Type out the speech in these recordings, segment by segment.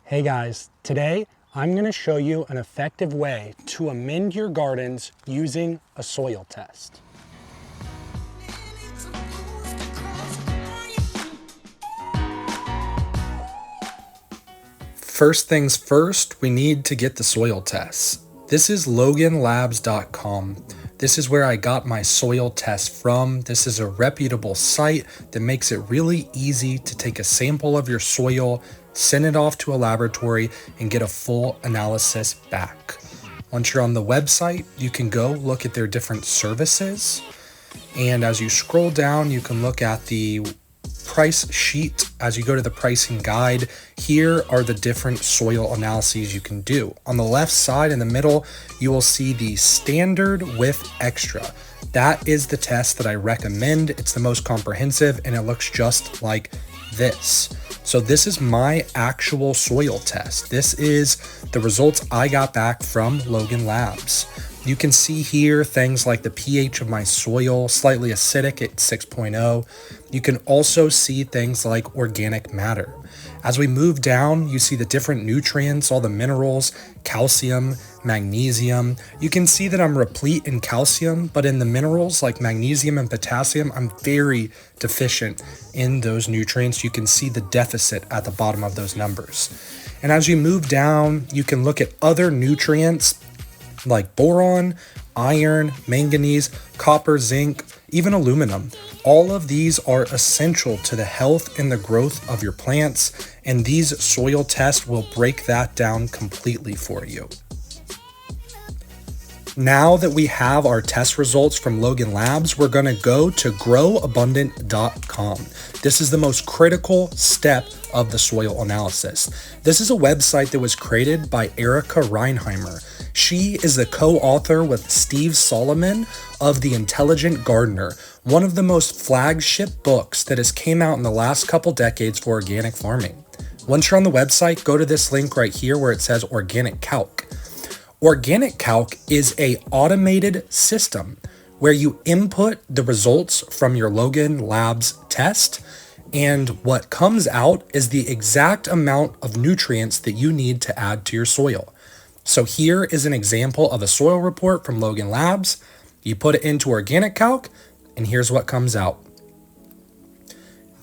Hey guys, today I'm going to show you an effective way to amend your gardens using a soil test. First things first, we need to get the soil tests. This is loganlabs.com. This is where I got my soil test from. This is a reputable site that makes it really easy to take a sample of your soil, send it off to a laboratory, and get a full analysis back. Once you're on the website, you can go look at their different services. And as you scroll down, you can look at the price sheet. As you go to the pricing guide, here are the different soil analyses you can do. On the left side in the middle, you will see the standard with extra. That is the test that I recommend. It's the most comprehensive and it looks just like this. So this is my actual soil test. This is the results I got back from Logan Labs. You can see here things like the pH of my soil, slightly acidic at 6.0. You can also see things like organic matter. As we move down, you see the different nutrients, all the minerals, calcium, magnesium. You can see that I'm replete in calcium, but in the minerals like magnesium and potassium, I'm very deficient in those nutrients. You can see the deficit at the bottom of those numbers. And as you move down, you can look at other nutrients like boron, iron, manganese, copper, zinc, even aluminum. All of these are essential to the health and the growth of your plants, and these soil tests will break that down completely for you. Now that we have our test results from Logan Labs, we're going to go to growabundant.com. This is the most critical step of the soil analysis. This is a website that was created by Erica Reinheimer. She is the co-author with Steve Solomon of The Intelligent Gardener, one of the most flagship books that has came out in the last couple decades for organic farming. Once you're on the website, go to this link right here where it says Organic Calc. Organic Calc is an automated system where you input the results from your Logan Labs test, and what comes out is the exact amount of nutrients that you need to add to your soil. So here is an example of a soil report from Logan Labs. You put it into Organic Calc, and here's what comes out.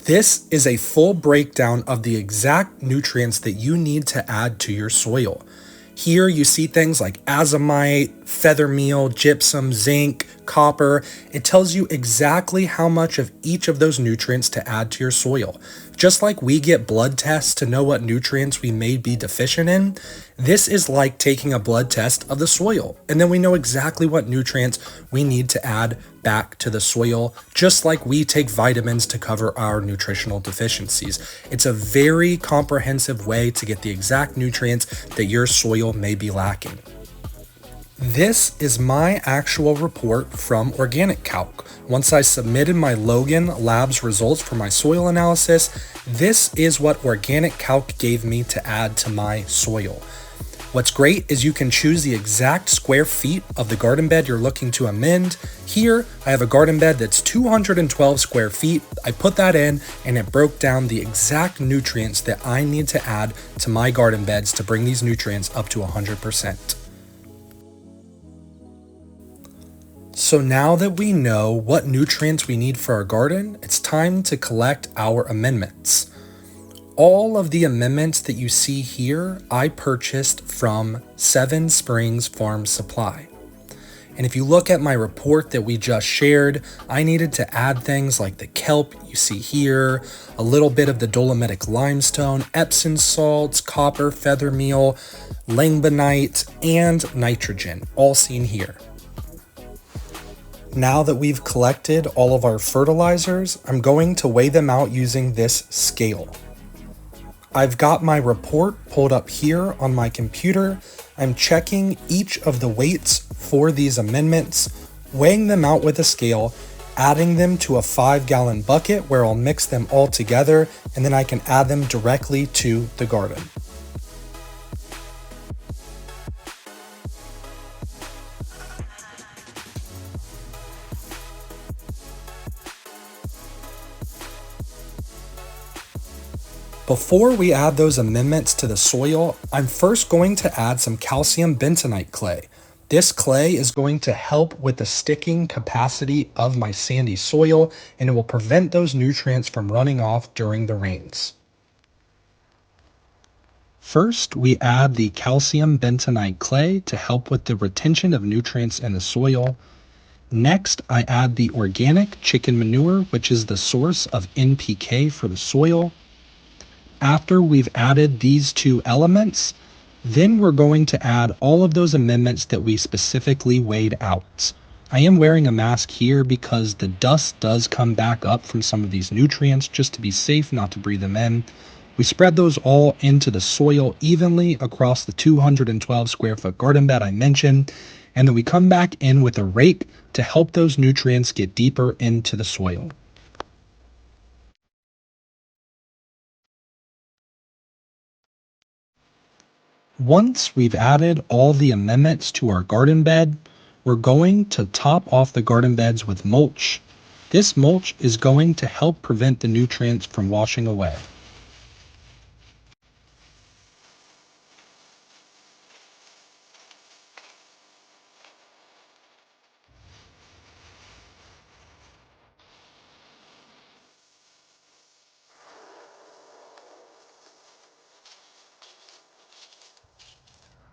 This is a full breakdown of the exact nutrients that you need to add to your soil. Here you see things like azomite, feather meal, gypsum, zinc, copper. It tells you exactly how much of each of those nutrients to add to your soil. Just like we get blood tests to know what nutrients we may be deficient in, this is like taking a blood test of the soil, and then we know exactly what nutrients we need to add back to the soil, just like we take vitamins to cover our nutritional deficiencies. It's a very comprehensive way to get the exact nutrients that your soil may be lacking. This is my actual report from Organic Calc. Once I submitted my Logan Labs results for my soil analysis, this is what Organic Calc gave me to add to my soil. What's great is you can choose the exact square feet of the garden bed you're looking to amend. Here, I have a garden bed that's 212 square feet. I put that in and it broke down the exact nutrients that I need to add to my garden beds to bring these nutrients up to 100%. So now that we know what nutrients we need for our garden, it's time to collect our amendments. All of the amendments that you see here, I purchased from Seven Springs Farm Supply. And if you look at my report that we just shared, I needed to add things like the kelp you see here, a little bit of the dolomitic limestone, Epsom salts, copper, feather meal, langbonite, and nitrogen, all seen here. Now that we've collected all of our fertilizers, I'm going to weigh them out using this scale. I've got my report pulled up here on my computer. I'm checking each of the weights for these amendments, weighing them out with a scale, adding them to a 5-gallon bucket where I'll mix them all together, and then I can add them directly to the garden. Before we add those amendments to the soil, I'm first going to add some calcium bentonite clay. This clay is going to help with the sticking capacity of my sandy soil, and it will prevent those nutrients from running off during the rains. First, we add the calcium bentonite clay to help with the retention of nutrients in the soil. Next, I add the organic chicken manure, which is the source of NPK for the soil. After we've added these two elements, then we're going to add all of those amendments that we specifically weighed out. I am wearing a mask here because the dust does come back up from some of these nutrients, just to be safe not to breathe them in. We spread those all into the soil evenly across the 212 square foot garden bed I mentioned, and then we come back in with a rake to help those nutrients get deeper into the soil. Once we've added all the amendments to our garden bed, we're going to top off the garden beds with mulch. This mulch is going to help prevent the nutrients from washing away.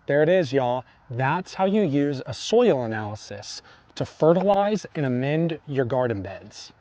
There it is, y'all. That's how you use a soil analysis to fertilize and amend your garden beds.